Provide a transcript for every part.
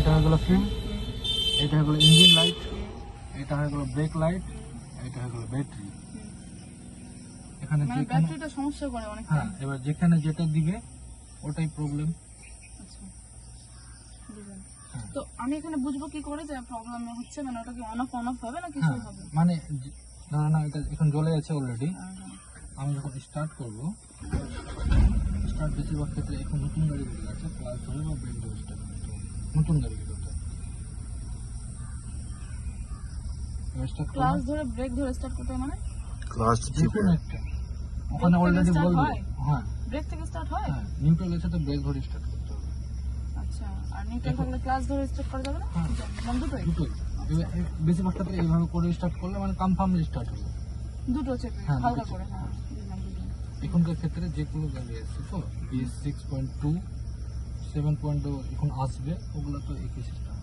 এটা হয়ে গেল ফিল্ম, এটা হয়ে গেল ইঞ্জিন লাইট, এটা হয়ে গেল ব্রেক লাইট, এটা হয়ে গেল ব্যাটারি। এখানে ব্যাটারিটা সমস্যা করে অনেক। হ্যাঁ, এবার যেখানে যেটা দিবে ওটাই প্রবলেম। তো আমি এখানে বুঝবো কি করে যে প্রবলেম হচ্ছে, মানে ওটা কি অন অফ হবে না কিছু হবে? মানে ধরো না, এটা এখন জ্বলে আছে অলরেডি, আমি যখন স্টার্ট করব, স্টার্ট বেশিরভাগ ক্ষেত্রে এখন নতুন গাড়িগুলো আছে ক্লাস ধরে বা ব্রেক ধরে স্টার্ট করতে হবে, নতুন গাড়িগুলোতে। ক্লাস ধরে ব্রেক ধরে স্টার্ট করতে মানে ক্লাস যেকোনো একটা ওখানে অলরেডি বলবে। হ্যাঁ, ব্রেক থেকে স্টার্ট হয়। হ্যাঁ, নিউট্রাল আছে তো ব্রেক ধরে স্টার্ট করতে হবে। আচ্ছা, আর নিউট্রাল থাকলে ক্লাস ধরে স্টার্ট করা যাবে না? হ্যাঁ, দুটোই। বেশিরভাগ ক্ষেত্রে এইভাবে করে স্টার্ট করলে মানে কনফার্মলি স্টার্ট হবে। দুটো চেপে হালকা করে। হ্যাঁ, এখনকার ক্ষেত্রে যেগুলো গাড়ি আছে তো BS 6.2 7.0 এখন আসবে, ওগুলো তো একই সিস্টেম।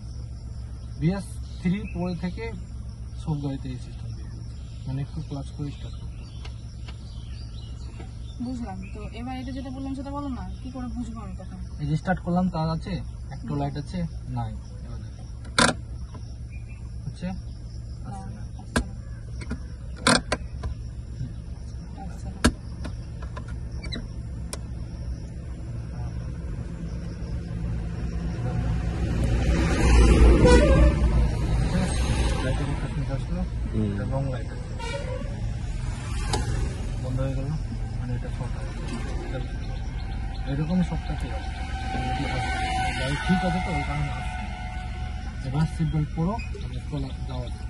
BS 3 পরে থেকে সব গাড়িতে এই সিস্টেম দিয়ে দিয়েছে, মানে একটু ক্লাচ করে স্টার্ট করতে হবে। বুঝলাম। তো এবার এটা যেটা বললাম সেটা বলো না, কি করে বুঝবো আমি তখন? এই যে স্টার্ট করলাম, তার আছে, একটা লাইট আছে, নাই, এবার দেখো হচ্ছে আসছে না। এটা রং লাইট আছে, বন্ধ হয়ে গেল, মানে এটা শর্ট হয়ে গেল। এরকম সবটা ঠিক আছে, গাড়ি ঠিক আছে তো ওই কারণে আসছে। এবার সিট বেল্ট পরো, যাওয়া যায়।